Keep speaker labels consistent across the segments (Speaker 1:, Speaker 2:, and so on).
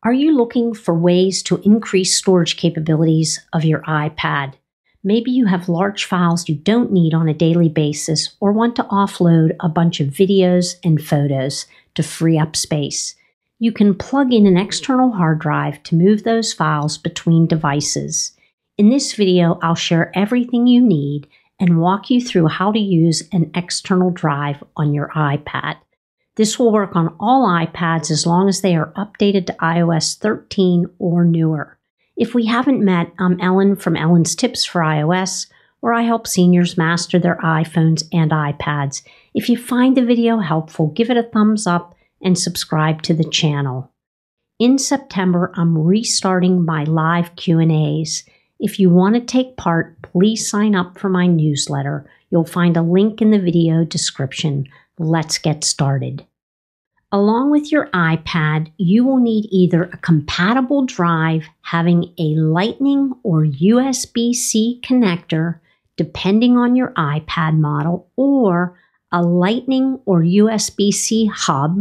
Speaker 1: Are you looking for ways to increase storage capabilities of your iPad? Maybe you have large files you don't need on a daily basis or want to offload a bunch of videos and photos to free up space. You can plug in an external hard drive to move those files between devices. In this video, I'll share everything you need and walk you through how to use an external drive on your iPad. This will work on all iPads as long as they are updated to iOS 13 or newer. If we haven't met, I'm Ellen from Ellen's Tips for iOS, where I help seniors master their iPhones and iPads. If you find the video helpful, give it a thumbs up and subscribe to the channel. In September, I'm restarting my live Q&As. If you want to take part, please sign up for my newsletter. You'll find a link in the video description. Let's get started. Along with your iPad, you will need either a compatible drive having a Lightning or USB-C connector, depending on your iPad model, or a Lightning or USB-C hub,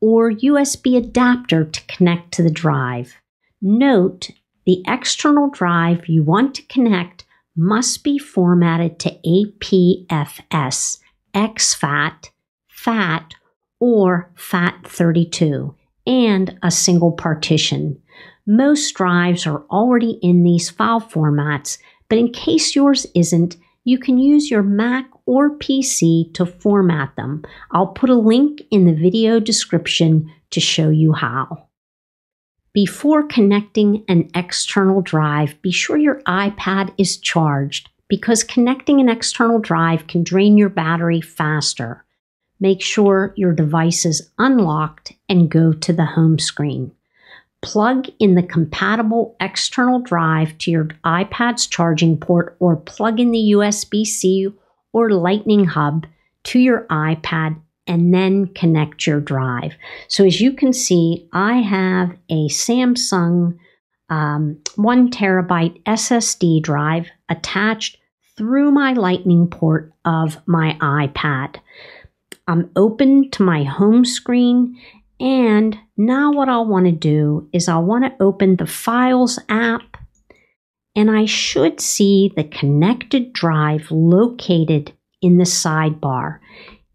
Speaker 1: or USB adapter to connect to the drive. Note, the external drive you want to connect must be formatted to APFS, exFAT, FAT, or FAT32, and a single partition. Most drives are already in these file formats, but in case yours isn't, you can use your Mac or PC to format them. I'll put a link in the video description to show you how. Before connecting an external drive, be sure your iPad is charged because connecting an external drive can drain your battery faster. Make sure your device is unlocked and go to the home screen. Plug in the compatible external drive to your iPad's charging port or plug in the USB-C or Lightning hub to your iPad and then connect your drive. So as you can see, I have a Samsung 1 terabyte SSD drive attached through my Lightning port of my iPad. I'm open to my home screen, and now what I'll want to do is I'll want to open the Files app, and I should see the connected drive located in the sidebar.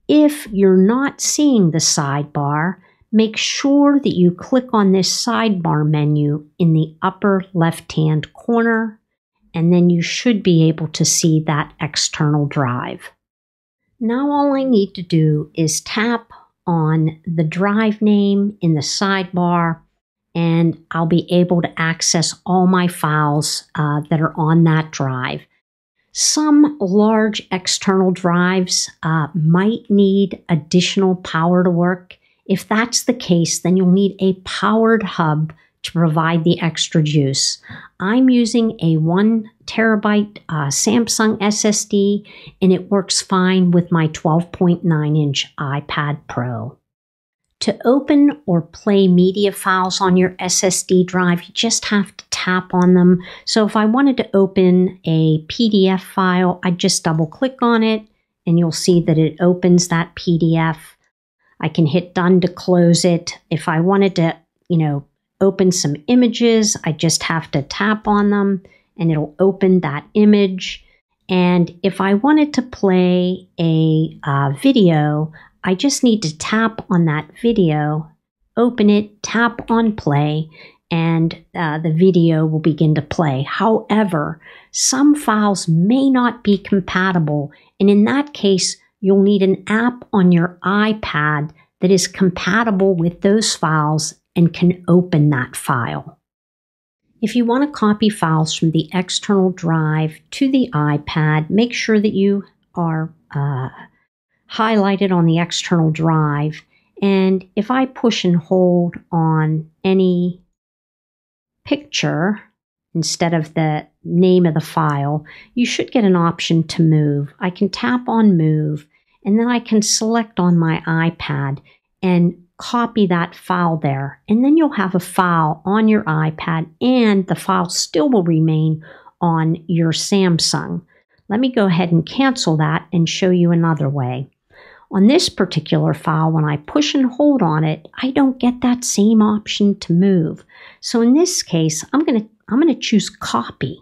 Speaker 1: If you're not seeing the sidebar, make sure that you click on this sidebar menu in the upper left-hand corner, and then you should be able to see that external drive. Now all I need to do is tap on the drive name in the sidebar, and I'll be able to access all my files that are on that drive. Some large external drives might need additional power to work. If that's the case, then you'll need a powered hub to provide the extra juice. I'm using a 1 terabyte Samsung SSD, and it works fine with my 12.9-inch iPad Pro. To open or play media files on your SSD drive, you just have to tap on them. So if I wanted to open a PDF file, I just double click on it, and you'll see that it opens that PDF. I can hit done to close it. If I wanted to, open some images, I just have to tap on them and it'll open that image. And if I wanted to play a video, I just need to tap on that video, open it, tap on play, and the video will begin to play. However, some files may not be compatible, and in that case, you'll need an app on your iPad that is compatible with those files and can open that file. If you want to copy files from the external drive to the iPad, make sure that you are highlighted on the external drive. And if I push and hold on any picture instead of the name of the file, you should get an option to move. I can tap on move, and then I can select on my iPad and copy that file there, and then you'll have a file on your iPad, and the file still will remain on your Samsung. Let me go ahead and cancel that and show you another way. On this particular file, when I push and hold on it, I don't get that same option to move. So in this case, I'm going to choose copy.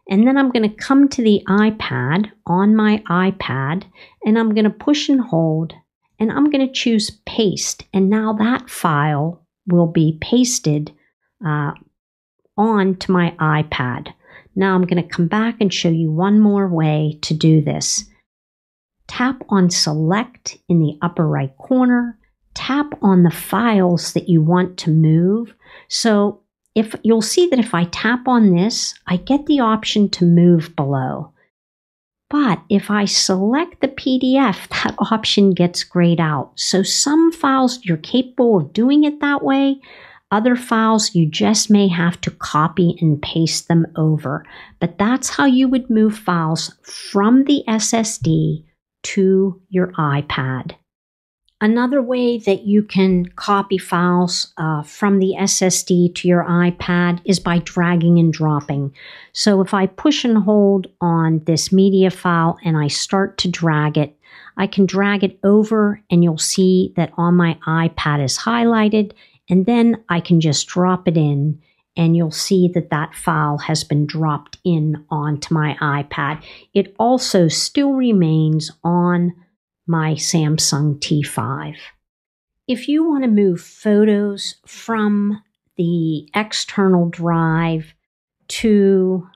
Speaker 1: And then I'm going to come to the iPad on my iPad, and I'm going to push and hold, and I'm going to choose paste. And now that file will be pasted onto my iPad. Now I'm going to come back and show you one more way to do this. Tap on Select in the upper right corner. Tap on the files that you want to move. So if you'll see that if I tap on this, I get the option to move below. But if I select the PDF, that option gets grayed out. So some files you're capable of doing it that way. Other files you just may have to copy and paste them over. But that's how you would move files from the SSD to your iPad. Another way that you can copy files from the SSD to your iPad is by dragging and dropping. So if I push and hold on this media file and I start to drag it, I can drag it over and you'll see that on my iPad is highlighted, and then I can just drop it in and you'll see that that file has been dropped in onto my iPad. It also still remains on my Samsung T5. If you want to move photos from the external drive to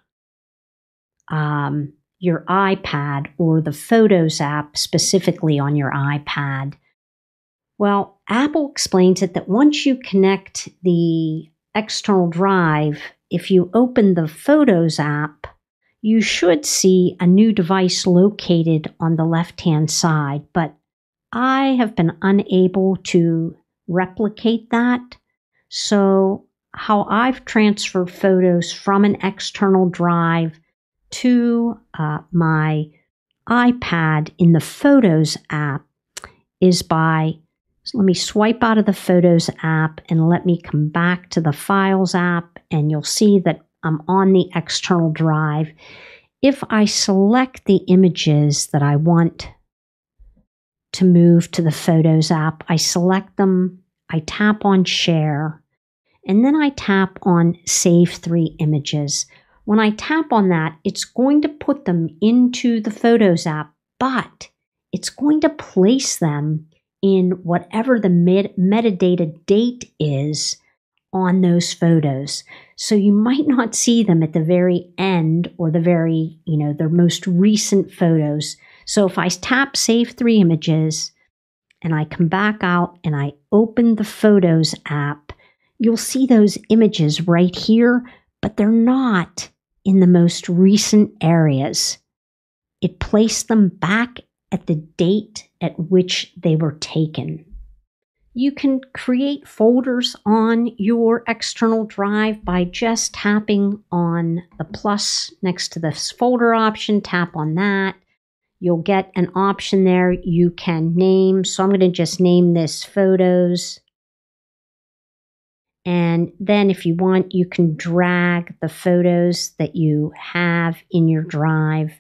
Speaker 1: your iPad or the Photos app specifically on your iPad, well, Apple explains it that once you connect the external drive, if you open the Photos app, you should see a new device located on the left-hand side, but I have been unable to replicate that. So how I've transferred photos from an external drive to my iPad in the Photos app is by, so let me swipe out of the Photos app and let me come back to the Files app, and you'll see that I'm on the external drive. If I select the images that I want to move to the Photos app, I select them, I tap on Share, and then I tap on Save 3 Images. When I tap on that, it's going to put them into the Photos app, but it's going to place them in whatever the metadata date is on those photos. So you might not see them at the very end or the very, the most recent photos. So if I tap Save 3 Images and I come back out and I open the Photos app, you'll see those images right here, but they're not in the most recent areas. It placed them back at the date at which they were taken. You can create folders on your external drive by just tapping on the plus next to this folder option. Tap on that. You'll get an option there you can name. So I'm going to just name this Photos. And then if you want, you can drag the photos that you have in your drive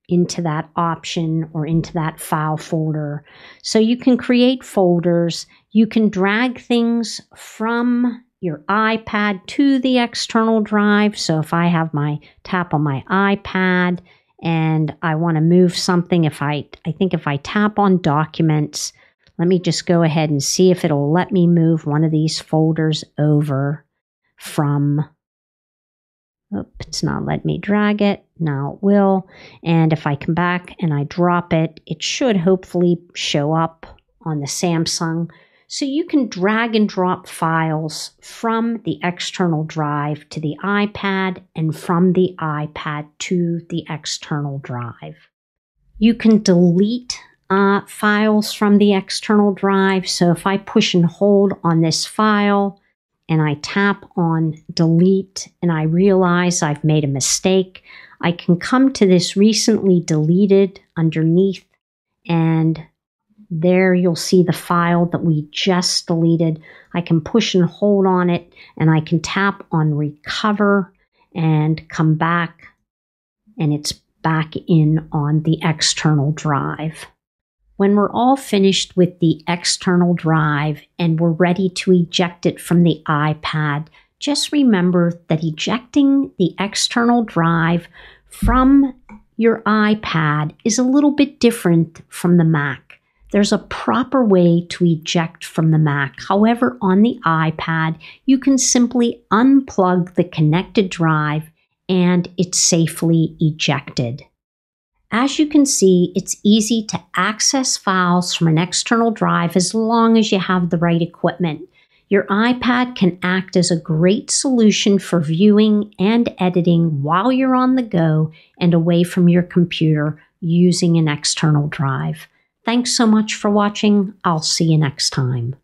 Speaker 1: into that option or into that file folder. So you can create folders. You can drag things from your iPad to the external drive. So if I have my tap on my iPad and I want to move something, I think if I tap on Documents, let me just go ahead and see if it'll let me move one of these folders over from, it's not letting me drag it. Now it will. And if I come back and I drop it, it should hopefully show up on the Samsung. So you can drag and drop files from the external drive to the iPad and from the iPad to the external drive. You can delete files from the external drive. So if I push and hold on this file and I tap on delete and I realize I've made a mistake, I can come to this recently deleted underneath, and there you'll see the file that we just deleted. I can push and hold on it and I can tap on recover and come back, and it's back in on the external drive. When we're all finished with the external drive and we're ready to eject it from the iPad, just remember that ejecting the external drive from your iPad is a little bit different from the Mac. There's a proper way to eject from the Mac. However, on the iPad, you can simply unplug the connected drive and it's safely ejected. As you can see, it's easy to access files from an external drive as long as you have the right equipment. Your iPad can act as a great solution for viewing and editing while you're on the go and away from your computer using an external drive. Thanks so much for watching. I'll see you next time.